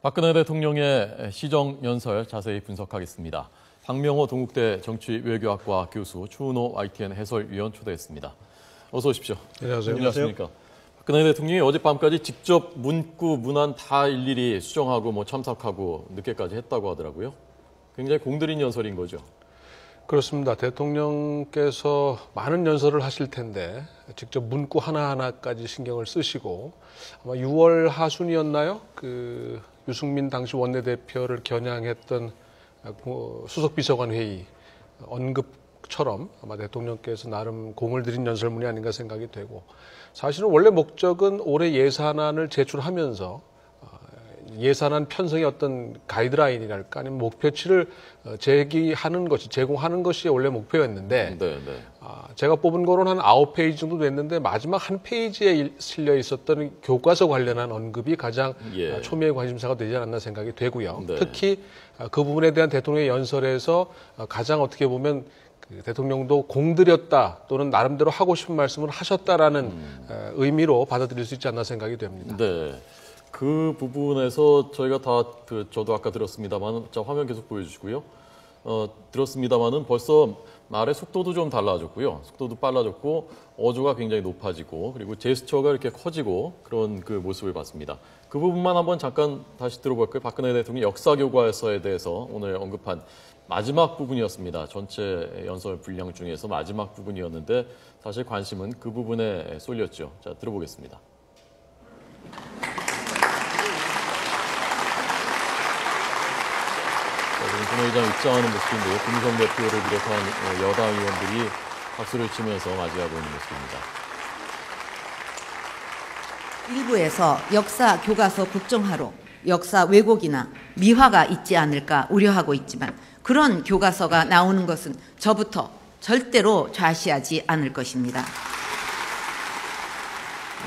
박근혜 대통령의 시정연설 자세히 분석하겠습니다. 박명호 동국대 정치외교학과 교수, 추은호 YTN 해설위원 초대했습니다. 어서 오십시오. 안녕하세요. 안녕하십니까. 박근혜 대통령이 어젯밤까지 직접 문구, 문안 다 일일이 수정하고 참석하고 늦게까지 했다고 하더라고요. 굉장히 공들인 연설인 거죠. 그렇습니다. 대통령께서 많은 연설을 하실 텐데 직접 문구 하나하나까지 신경을 쓰시고 아마 6월 하순이었나요? 유승민 당시 원내대표를 겨냥했던 수석비서관 회의 언급처럼 아마 대통령께서 나름 공을 들인 연설문이 아닌가 생각이 되고, 사실은 원래 목적은 올해 예산안을 제출하면서 예산안 편성의 어떤 가이드라인이랄까 아니면 목표치를 제공하는 것이 원래 목표였는데, 제가 뽑은 거로는 한 9페이지 정도 됐는데 마지막 한 페이지에 실려 있었던 교과서 관련한 언급이 가장 초미의 관심사가 되지 않았나 생각이 되고요. 특히 그 부분에 대한 대통령의 연설에서 가장 어떻게 보면 대통령도 공들였다 또는 나름대로 하고 싶은 말씀을 하셨다라는 의미로 받아들일 수 있지 않나 생각이 됩니다. 네. 그 부분에서 저희가 저도 아까 들었습니다만, 화면 계속 보여주시고요. 들었습니다만은 벌써 말의 속도도 좀 달라졌고요. 속도도 빨라졌고, 어조가 굉장히 높아지고, 그리고 제스처가 이렇게 커지고, 그런 그 모습을 봤습니다. 그 부분만 한번 잠깐 다시 들어볼까요? 박근혜 대통령 역사교과서에 대해서 오늘 언급한 마지막 부분이었습니다. 전체 연설 분량 중에서 마지막 부분이었는데, 사실 관심은 그 부분에 쏠렸죠. 자, 들어보겠습니다. 본회의장 입장하는 모습인데요. 김무성 대표를 비롯한 여당 의원들이 박수를 치면서 맞이하고 있는 모습입니다. 일부에서 역사 교과서 국정화로 역사 왜곡이나 미화가 있지 않을까 우려하고 있지만, 그런 교과서가 나오는 것은 저부터 절대로 좌시하지 않을 것입니다.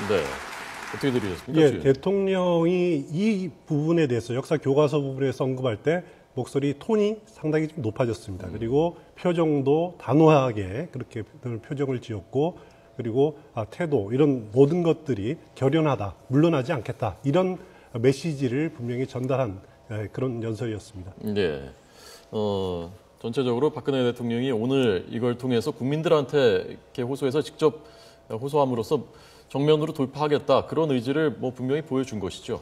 네. 어떻게 들으셨습니까? 예, 대통령이 이 부분에 대해서 역사 교과서 부분에서 언급할 때 목소리 톤이 상당히 좀 높아졌습니다. 그리고 표정도 단호하게 그렇게 표정을 지었고, 그리고 태도, 이런 모든 것들이 결연하다, 물러나지 않겠다, 이런 메시지를 분명히 전달한 그런 연설이었습니다. 네. 전체적으로 박근혜 대통령이 오늘 이걸 통해서 국민들한테 이렇게 호소해서 직접 호소함으로써 정면으로 돌파하겠다, 그런 의지를 분명히 보여준 것이죠.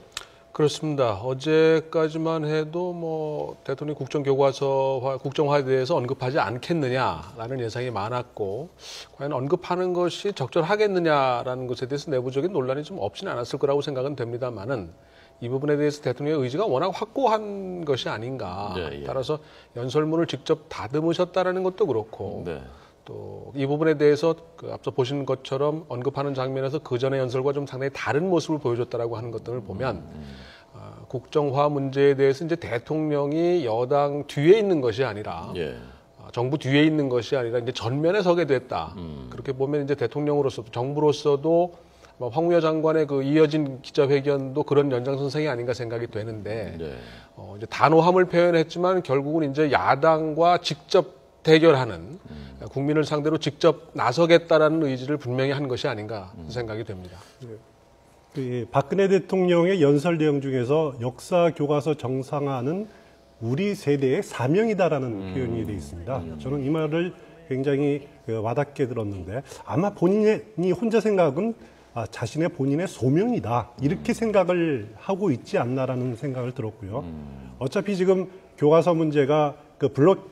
그렇습니다. 어제까지만 해도 대통령 국정화에 대해서 언급하지 않겠느냐라는 예상이 많았고, 과연 언급하는 것이 적절하겠느냐라는 것에 대해서 내부적인 논란이 좀 없지는 않았을 거라고 생각은 됩니다만은, 이 부분에 대해서 대통령의 의지가 워낙 확고한 것이 아닌가. 따라서 연설문을 직접 다듬으셨다라는 것도 그렇고, 또 이 부분에 대해서 앞서 보신 것처럼 언급하는 장면에서 그 전의 연설과 좀 상당히 다른 모습을 보여줬다라고 하는 것들을 보면 국정화 문제에 대해서 이제 대통령이 여당 뒤에 있는 것이 아니라 정부 뒤에 있는 것이 아니라 이제 전면에 서게 됐다. 그렇게 보면 이제 대통령으로서도 정부로서도 황우여 장관의 이어진 기자회견도 그런 연장선상이 아닌가 생각이 되는데, 이제 단호함을 표현했지만 결국은 이제 야당과 직접 대결하는, 국민을 상대로 직접 나서겠다라는 의지를 분명히 한 것이 아닌가 생각이 됩니다. 박근혜 대통령의 연설 내용 중에서 역사 교과서 정상화는 우리 세대의 사명이다라는 표현이 되어 있습니다. 저는 이 말을 굉장히 와닿게 들었는데, 아마 본인이 혼자 생각은 자신의 본인의 소명이다, 이렇게 생각을 하고 있지 않나라는 생각을 들었고요. 어차피 지금 교과서 문제가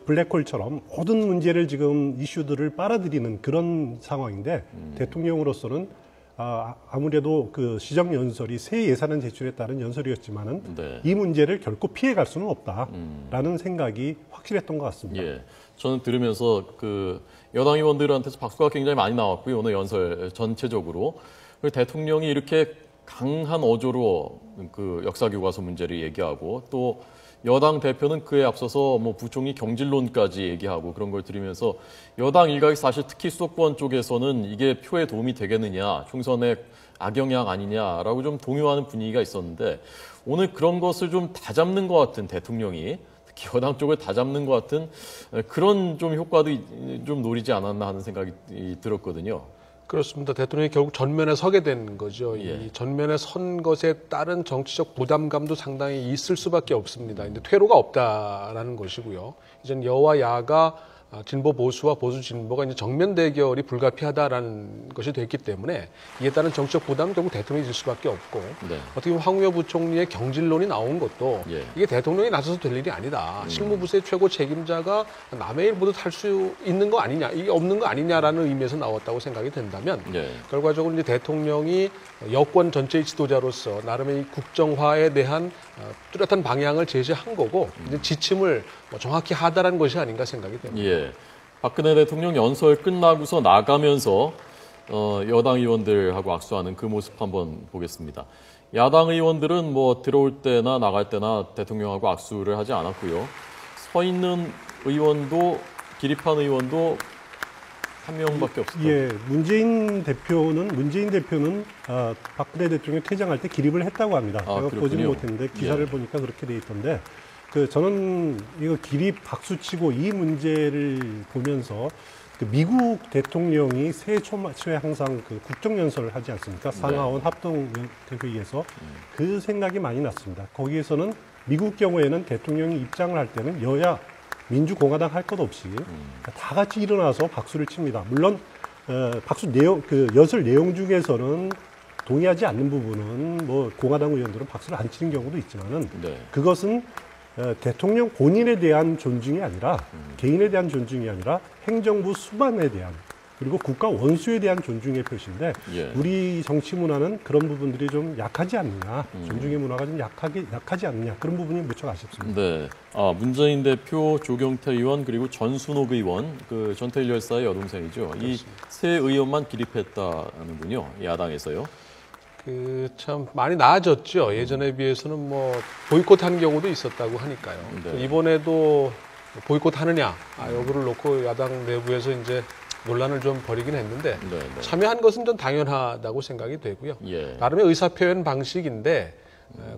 블랙홀처럼 모든 문제를 지금 이슈들을 빨아들이는 그런 상황인데, 대통령으로서는 아무래도 시정연설이 새 예산안 제출에 따른 연설이었지만은 이 문제를 결코 피해갈 수는 없다라는 생각이 확실했던 것 같습니다. 저는 들으면서 여당 의원들한테서 박수가 굉장히 많이 나왔고요. 오늘 연설 전체적으로. 그리고 대통령이 이렇게 강한 어조로 역사교과서 문제를 얘기하고, 또 여당 대표는 그에 앞서서 부총리 경질론까지 얘기하고, 그런 걸 들으면서 여당 일각이 사실 특히 수도권 쪽에서는 이게 표에 도움이 되겠느냐, 총선의 악영향 아니냐라고 좀 동요하는 분위기가 있었는데, 오늘 그런 것을 좀 다잡는 것 같은, 대통령이 특히 여당 쪽을 다잡는 것 같은 그런 좀 효과도 좀 노리지 않았나 하는 생각이 들었거든요. 그렇습니다. 대통령이 결국 전면에 서게 된 거죠. 예. 이 전면에 선 것에 따른 정치적 부담감도 상당히 있을 수밖에 없습니다. 근데 퇴로가 없다라는 것이고요. 이젠 여와 야가 진보 보수와 보수 진보가 이제 정면 대결이 불가피하다라는 것이 됐기 때문에 이에 따른 정치적 부담은 결국 대통령이 질 수밖에 없고 네. 어떻게 보면 황우여 부총리의 경질론이 나온 것도 예. 이게 대통령이 나서서 될 일이 아니다. 실무부서의 최고 책임자가 남의 일 모두 할 수 있는 거 아니냐, 이게 없는 거 아니냐라는 의미에서 나왔다고 생각이 된다면 예. 결과적으로 이제 대통령이 여권 전체의 지도자로서 나름의 이 국정화에 대한 뚜렷한 방향을 제시한 거고 이제 지침을 정확히 하다라는 것이 아닌가 생각이 됩니다. 예. 박근혜 대통령 연설 끝나고서 나가면서 여당 의원들하고 악수하는 그 모습 한번 보겠습니다. 야당 의원들은 뭐 들어올 때나 나갈 때나 대통령하고 악수를 하지 않았고요. 서 있는 의원도 기립한 의원도 한 명밖에 없습니다. 예, 문재인 대표는 박근혜 대통령 퇴장할 때 기립을 했다고 합니다. 아, 제가 보지는 그렇군요. 못했는데 기사를 예. 보니까 그렇게 돼 있던데 저는 이거 기립 박수치고 이 문제를 보면서 미국 대통령이 새해 초에 항상 국정연설을 하지 않습니까? 상하원 합동대회의에서 그 생각이 많이 났습니다. 거기에서는 미국 경우에는 대통령이 입장을 할 때는 여야 민주공화당 할 것 없이 다 같이 일어나서 박수를 칩니다. 물론 박수 내용 연설 내용 중에서는 동의하지 않는 부분은 뭐 공화당 의원들은 박수를 안 치는 경우도 있지만은 네. 그것은 대통령 본인에 대한 존중이 아니라 개인에 대한 존중이 아니라 행정부 수반에 대한 그리고 국가 원수에 대한 존중의 표시인데 예. 우리 정치 문화는 그런 부분들이 좀 약하지 않느냐, 존중의 문화가 좀 약하지 않느냐 그런 부분이 무척 아쉽습니다. 네. 문재인 대표, 조경태 의원 그리고 전순옥 의원, 그 전태일 열사의 여동생이죠. 이 세 의원만 기립했다는군요. 야당에서요. 참 많이 나아졌죠. 예전에 비해서는 뭐 보이콧한 경우도 있었다고 하니까요. 네. 이번에도 보이콧하느냐 여부를 놓고 야당 내부에서 이제 논란을 좀 벌이긴 했는데 네. 참여한 것은 좀 당연하다고 생각이 되고요. 예. 나름의 의사표현 방식인데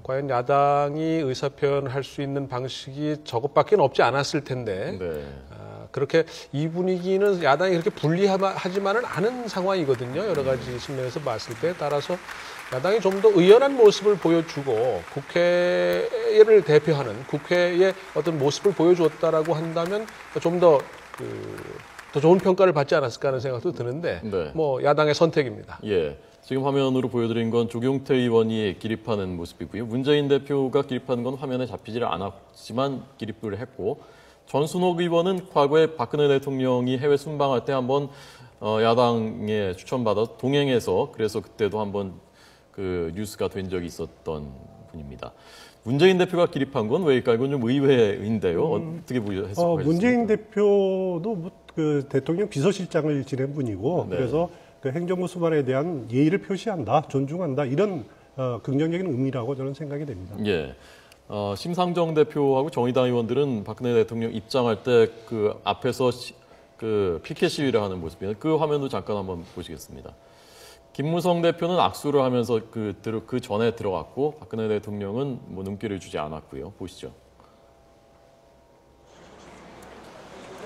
과연 야당이 의사표현을 할 수 있는 방식이 저것밖에 없지 않았을 텐데 네. 그렇게 이 분위기는 야당이 그렇게 불리하지만은 않은 상황이거든요. 여러 가지 측면에서 봤을 때 따라서 야당이 좀 더 의연한 모습을 보여주고 국회를 대표하는 국회의 어떤 모습을 보여주었다라고 한다면 좀 더 더 좋은 평가를 받지 않았을까 하는 생각도 드는데 네. 뭐 야당의 선택입니다. 예. 지금 화면으로 보여드린 건 조경태 의원이 기립하는 모습이고요. 문재인 대표가 기립하는 건 화면에 잡히지를 않았지만 기립을 했고 전순옥 의원은 과거에 박근혜 대통령이 해외 순방할 때 한번 야당에 추천받아 동행해서 그래서 그때도 한번 그 뉴스가 된 적이 있었던 분입니다. 문재인 대표가 기립한 건 왜일까요? 이건 좀 의외인데요. 어떻게 해석하셨습니까? 문재인 대표도 그 대통령 비서실장을 지낸 분이고 네. 그래서 그 행정부 수반에 대한 예의를 표시한다, 존중한다 이런 긍정적인 의미라고 저는 생각이 됩니다. 예. 심상정 대표하고 정의당 의원들은 박근혜 대통령 입장할 때 그 앞에서 그 피켓 시위를 하는 모습이에요. 그 화면도 잠깐 한번 보시겠습니다. 김무성 대표는 악수를 하면서 그 전에 들어갔고 박근혜 대통령은 뭐 눈길을 주지 않았고요. 보시죠.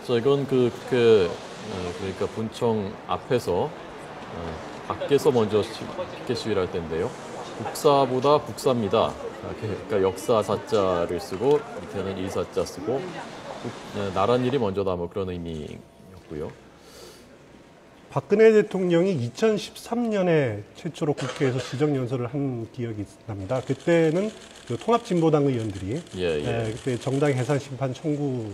자, 이건 그러니까 본청 앞에서 밖에서 먼저 피켓 시위를 할 때인데요. 국사보다 국사입니다. 그러니까 역사 사자를 쓰고 밑에는 일사자 쓰고 나란 일이 먼저다 뭐 그런 의미였고요. 박근혜 대통령이 2013년에 최초로 국회에서 시정연설을 한 기억이 납니다. 그때는 그 통합진보당 의원들이 그때 정당 해산 심판 청구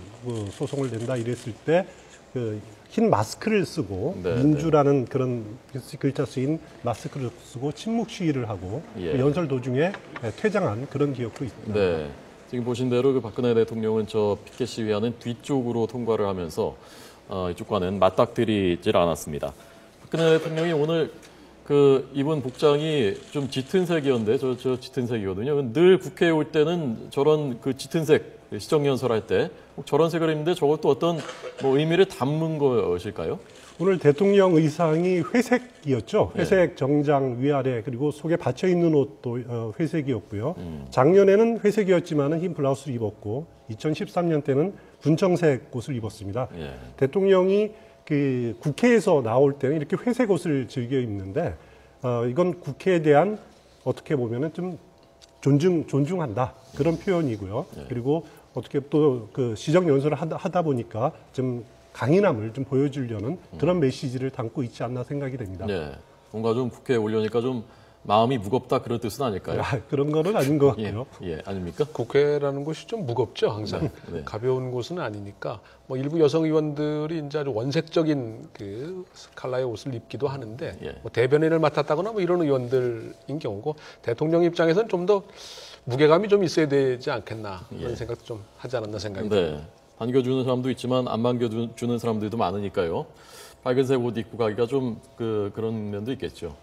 소송을 낸다 이랬을 때 그 흰 마스크를 쓰고 민주라는 그런 글자 쓰인 마스크를 쓰고 침묵 시위를 하고 연설 도중에 퇴장한 그런 기억도 있습니다. 네. 지금 보신 대로 그 박근혜 대통령은 저 피켓 시위하는 뒤쪽으로 통과를 하면서 이쪽과는 맞닥뜨리질 않았습니다. 박근혜 대통령이 오늘 그 입은 복장이 좀 짙은 색이었는데 저 짙은 색이거든요. 늘 국회에 올 때는 저런 그 짙은 색 시정연설할 때 저런 색을 입는데 저것도 어떤 뭐 의미를 담은 것일까요? 오늘 대통령 의상이 회색이었죠. 회색 정장 위아래 그리고 속에 받쳐 입는 옷도 회색이었고요. 작년에는 회색이었지만은 흰 블라우스를 입었고 2013년 때는 분청색 옷을 입었습니다. 예. 대통령이 그 국회에서 나올 때는 이렇게 회색 옷을 즐겨 입는데 이건 국회에 대한 어떻게 보면은 좀 존중한다 그런 표현이고요. 그리고 어떻게 또 그 시정 연설을 하다 보니까 좀 강인함을 좀 보여주려는 그런 메시지를 담고 있지 않나 생각이 됩니다. 네. 뭔가 좀 국회에 올려니까 좀 마음이 무겁다 그런 뜻은 아닐까요? 그런 거는 아닌 것 같고요. 아닙니까? 국회라는 곳이 좀 무겁죠, 항상. 네. 가벼운 곳은 아니니까. 뭐 일부 여성 의원들이 이제 아주 원색적인 그 컬러의 옷을 입기도 하는데 뭐 대변인을 맡았다거나 뭐 이런 의원들인 경우고 대통령 입장에서는 좀 더 무게감이 좀 있어야 되지 않겠나 그런 생각도 좀 하지 않았나 생각이 듭니다. 네. 반겨주는 사람도 있지만 안 반겨주는 사람들도 많으니까요. 빨간색 옷 입고 가기가 좀 그런 면도 있겠죠.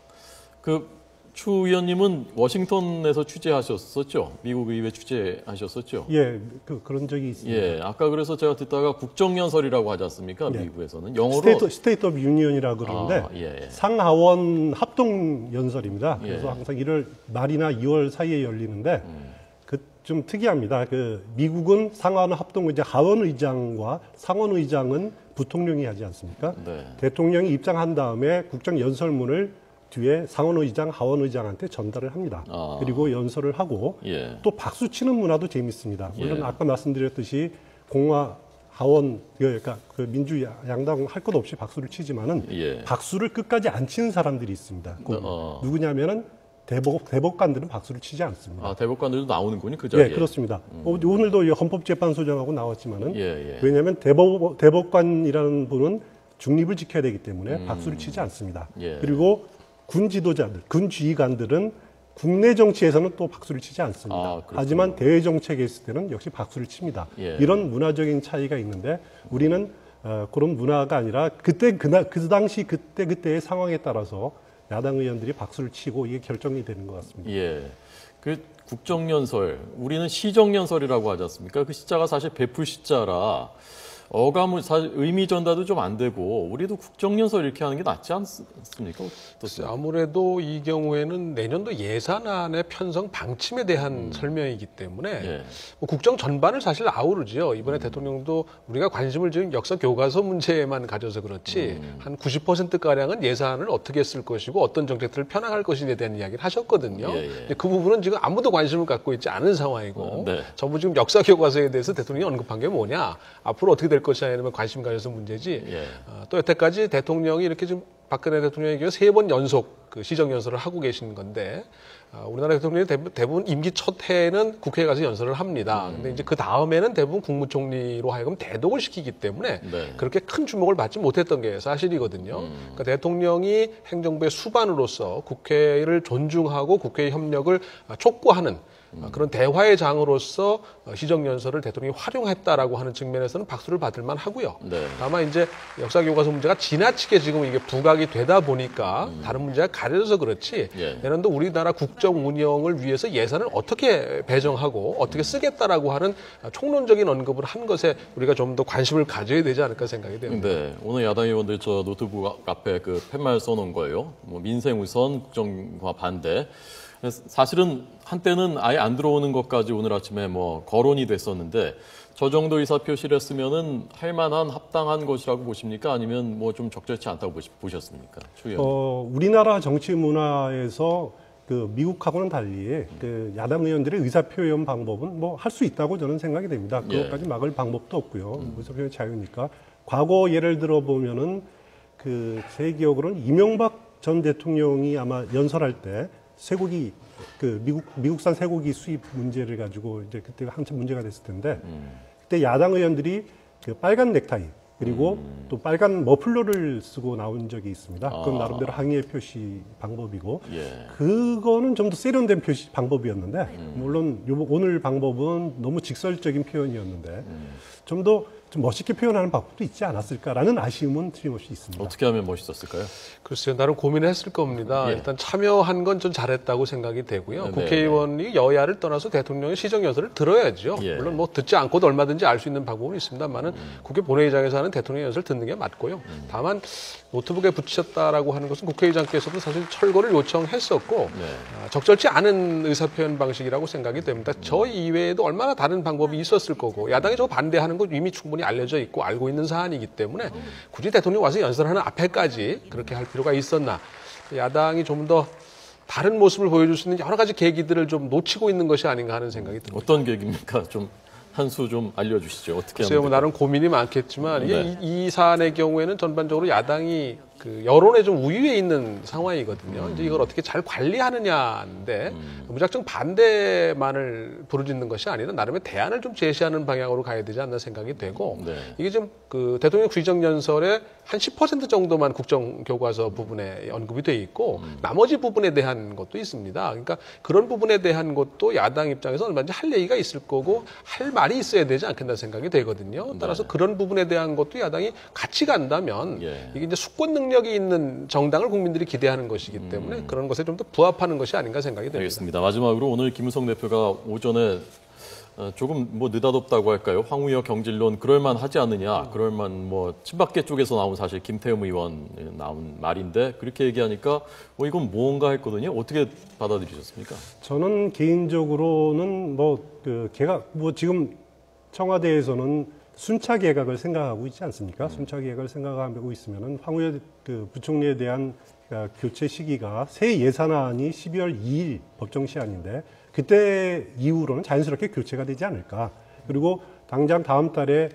추 의원님은 워싱턴에서 취재하셨었죠? 미국 의회 취재하셨었죠? 예, 그런 적이 있습니다. 예, 아까 그래서 제가 듣다가 국정연설이라고 하지 않습니까? 미국에서는 영어로 스테이트 오브 유니언이라고 그러는데 상하원 합동 연설입니다. 그래서 항상 1월 말이나 2월 사이에 열리는데 좀 특이합니다. 미국은 상하원 합동 이제 하원 의장과 상원 의장은 부통령이 하지 않습니까? 네. 대통령이 입장한 다음에 국정연설문을 뒤에 상원의장, 하원의장한테 전달을 합니다. 그리고 연설을 하고 또 박수 치는 문화도 재밌습니다. 물론 아까 말씀드렸듯이 공화, 하원, 그러니까 민주 양당 할 것 없이 박수를 치지만은 박수를 끝까지 안 치는 사람들이 있습니다. 누구냐면은 대법관들은 박수를 치지 않습니다. 대법관들도 나오는군요, 그 자리에. 네, 그렇습니다. 오늘도 헌법재판소장하고 나왔지만은 왜냐하면 대법관이라는 분은 중립을 지켜야 되기 때문에 박수를 치지 않습니다. 그리고 군 지도자들, 군 지휘관들은 국내 정치에서는 또 박수를 치지 않습니다. 하지만 대외 정책에 있을 때는 역시 박수를 칩니다. 이런 문화적인 차이가 있는데 우리는 그런 문화가 아니라 그 당시 그때의 상황에 따라서 야당 의원들이 박수를 치고 이게 결정이 되는 것 같습니다. 국정연설, 우리는 시정연설이라고 하지 않습니까? 그 시자가 사실 베풀 시자라 어감은 사실 의미 전달도 좀 안 되고 우리도 국정연설 이렇게 하는 게 낫지 않습니까? 아무래도 이 경우에는 내년도 예산안의 편성 방침에 대한 설명이기 때문에 뭐 국정 전반을 사실 아우르죠. 이번에 대통령도 우리가 관심을 지금 역사 교과서 문제에만 가져서 그렇지 한 90%가량은 예산을 어떻게 쓸 것이고 어떤 정책들을 편향할 것인지에 대한 이야기를 하셨거든요. 근데 그 부분은 지금 아무도 관심을 갖고 있지 않은 상황이고 전부 지금 역사 교과서에 대해서 대통령이 언급한 게 뭐냐, 앞으로 어떻게 될 것이냐 이러면 관심 가져서 문제지. 또 여태까지 대통령이 이렇게 지금 박근혜 대통령에게 3번 연속 그 시정연설을 하고 계신 건데 우리나라 대통령이 대부분 임기 첫 해에는 국회에 가서 연설을 합니다. 근데 이제 그 다음에는 대부분 국무총리로 하여금 대독을 시키기 때문에 그렇게 큰 주목을 받지 못했던 게 사실이거든요. 그러니까 대통령이 행정부의 수반으로서 국회를 존중하고 국회의 협력을 촉구하는 그런 대화의 장으로서 시정연설을 대통령이 활용했다라고 하는 측면에서는 박수를 받을 만하고요. 다만 이제 역사교과서 문제가 지나치게 지금 이게 부각이 되다 보니까 다른 문제가 가려져서 그렇지 내년도 우리나라 국정 운영을 위해서 예산을 어떻게 배정하고 어떻게 쓰겠다라고 하는 총론적인 언급을 한 것에 우리가 좀 더 관심을 가져야 되지 않을까 생각이 됩니다. 오늘 야당 의원들 저 노트북 앞에 그 팻말 써놓은 거예요. 뭐 민생 우선, 국정화 반대. 사실은 한때는 아예 안 들어오는 것까지 오늘 아침에 뭐 거론이 됐었는데 저 정도 의사표시를 했으면은 할 만한 합당한 것이라고 보십니까? 아니면 뭐 좀 적절치 않다고 보셨습니까? 우리나라 정치 문화에서 그 미국하고는 달리 그 야당 의원들의 의사표현 방법은 뭐 할 수 있다고 저는 생각이 됩니다. 그것까지 막을 방법도 없고요. 의사표현 자유니까. 과거 예를 들어 보면은 제 기억으로는 이명박 전 대통령이 아마 연설할 때 쇠고기 미국산 쇠고기 수입 문제를 가지고 이제 그때 한참 문제가 됐을 텐데 그때 야당 의원들이 그 빨간 넥타이 그리고 또 빨간 머플러를 쓰고 나온 적이 있습니다. 그건 나름대로 항의의 표시 방법이고 그거는 좀 더 세련된 표시 방법이었는데 물론 오늘 방법은 너무 직설적인 표현이었는데 좀 더 멋있게 표현하는 방법도 있지 않았을까라는 아쉬움은 틀림없이 있습니다. 어떻게 하면 멋있었을까요? 글쎄요, 나름 고민을 했을 겁니다. 일단 참여한 건 좀 잘했다고 생각이 되고요. 국회의원이 여야를 떠나서 대통령의 시정연설을 들어야죠. 물론 뭐 듣지 않고도 얼마든지 알 수 있는 방법은 있습니다만은 국회 본회의장에서 하는 대통령 연설 듣는 게 맞고요. 다만 노트북에 붙이셨다라고 하는 것은 국회의장께서도 사실 철거를 요청했었고 적절치 않은 의사표현 방식이라고 생각이 됩니다. 저 이외에도 얼마나 다른 방법이 있었을 거고 야당이 저거 반대하는 거 이미 충분히 충분히 알려져 있고 알고 있는 사안이기 때문에 굳이 대통령이 와서 연설하는 앞에까지 그렇게 할 필요가 있었나. 야당이 좀 더 다른 모습을 보여줄 수 있는 여러 가지 계기들을 좀 놓치고 있는 것이 아닌가 하는 생각이 듭니다. 어떤 계기입니까? 좀 한 수 좀 알려주시죠. 어떻게 글쎄요, 하면 나름 고민이 많겠지만 이게 네. 이 사안의 경우에는 전반적으로 야당이 그 여론에 좀 우위에 있는 상황이거든요. 이제 이걸 어떻게 잘 관리하느냐인데 무작정 반대만을 부르짖는 것이 아니라 나름의 대안을 좀 제시하는 방향으로 가야 되지 않나 생각이 되고 네. 이게 좀 그 대통령 귀정연설에 한 10% 정도만 국정교과서 부분에 언급이 돼 있고 나머지 부분에 대한 것도 있습니다. 그러니까 그런 부분에 대한 것도 야당 입장에서 얼마든지 할 얘기가 있을 거고 할 말이 있어야 되지 않겠나 생각이 되거든요. 따라서 그런 부분에 대한 것도 야당이 같이 간다면 예. 이게 이제 수권 능력이 있는 정당을 국민들이 기대하는 것이기 때문에 그런 것에 좀 더 부합하는 것이 아닌가 생각이 됩니다. 알겠습니다. 마지막으로 오늘 김무성 대표가 오전에 조금 뭐 느닷없다고 할까요? 황우여 경질론 그럴만하지 않느냐? 그럴만 뭐 친박계 쪽에서 나온 사실 김태흠 의원 나온 말인데 그렇게 얘기하니까 이건 뭔가 했거든요. 어떻게 받아들이셨습니까? 저는 개인적으로는 지금 청와대에서는 순차 개각을 생각하고 있지 않습니까? 순차 개각을 생각하고 있으면은 황우여 그 부총리에 대한 교체 시기가 새 예산안이 12월 2일 법정 시한인데 그때 이후로는 자연스럽게 교체가 되지 않을까. 그리고 당장 다음 달에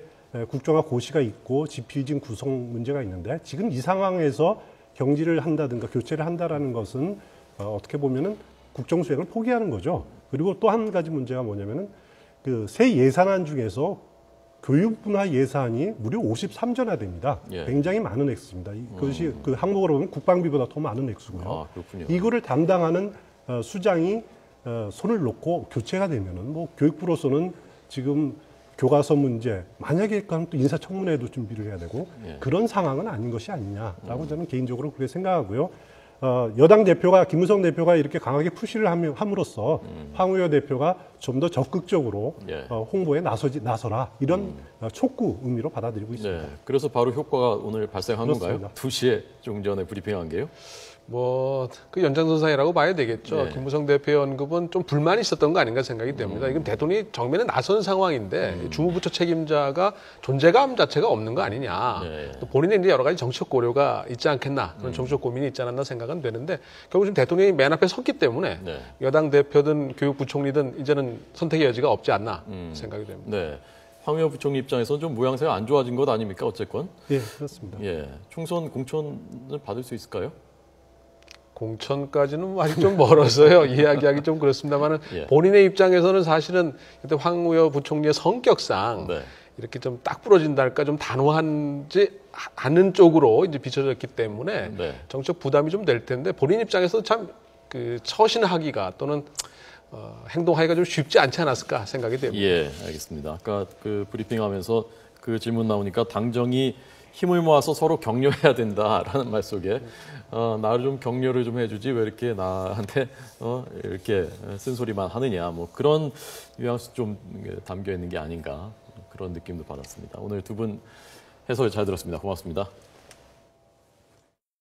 국정화 고시가 있고 지피의진 구성 문제가 있는데 지금 이 상황에서 경질을 한다든가 교체를 한다라는 것은 어떻게 보면은 국정 수행을 포기하는 거죠. 그리고 또 한 가지 문제가 뭐냐면은 그 새 예산안 중에서 교육 분야 예산이 무려 53조나 됩니다. 예. 굉장히 많은 액수입니다. 그것이 그 항목으로 보면 국방비보다 더 많은 액수고요. 아, 그렇군요. 이거를 담당하는 수장이 손을 놓고 교체가 되면은 뭐 교육부로서는 지금 교과서 문제 만약에 그럼 또 인사청문회도 준비를 해야 되고 예. 그런 상황은 아닌 것이 아니냐라고 저는 개인적으로 그렇게 생각하고요. 여당 대표가 김무성 대표가 이렇게 강하게 푸시를 함으로써 황우여 대표가 좀 더 적극적으로 예. 홍보에 나서라 이런 촉구 의미로 받아들이고 있습니다. 네. 그래서 바로 효과가 오늘 발생한 그렇습니다. 건가요? 2시에 좀 전에 브리핑한 게요? 뭐 그 연장선상이라고 봐야 되겠죠. 네. 김무성 대표의 언급은 좀 불만이 있었던 거 아닌가 생각이 됩니다. 이건 대통령이 정면에 나선 상황인데 주무부처 책임자가 존재감 자체가 없는 거 아니냐. 네. 또 본인의 이제 여러 가지 정치적 고려가 있지 않겠나. 그런 정치적 고민이 있지 않았나 생각은 되는데 결국 지금 대통령이 맨 앞에 섰기 때문에 네. 여당 대표든 교육부총리든 이제는 선택의 여지가 없지 않나 생각이 됩니다. 네. 황우여 부총리 입장에서는 좀 모양새가 안 좋아진 것 아닙니까? 어쨌건. 예, 그렇습니다. 예. 총선 공천을 받을 수 있을까요? 공천까지는 아직 좀 멀어서요. 이야기하기 좀 그렇습니다만은 예. 본인의 입장에서는 사실은 그때 황우여 부총리의 성격상 네. 이렇게 좀 딱 부러진달까 좀 단호한지 않은 쪽으로 이제 비춰졌기 때문에 네. 정책 부담이 좀 될 텐데 본인 입장에서 참 그 처신하기가 또는 행동하기가 좀 쉽지 않지 않았을까 생각이 됩니다. 예, 알겠습니다. 아까 그 브리핑하면서 그 질문 나오니까 당정이 힘을 모아서 서로 격려해야 된다라는 말 속에 나를 좀 격려를 좀 해주지 왜 이렇게 나한테 이렇게 쓴소리만 하느냐 뭐 그런 뉘앙스 좀 담겨 있는 게 아닌가 그런 느낌도 받았습니다. 오늘 두 분 해설 잘 들었습니다. 고맙습니다.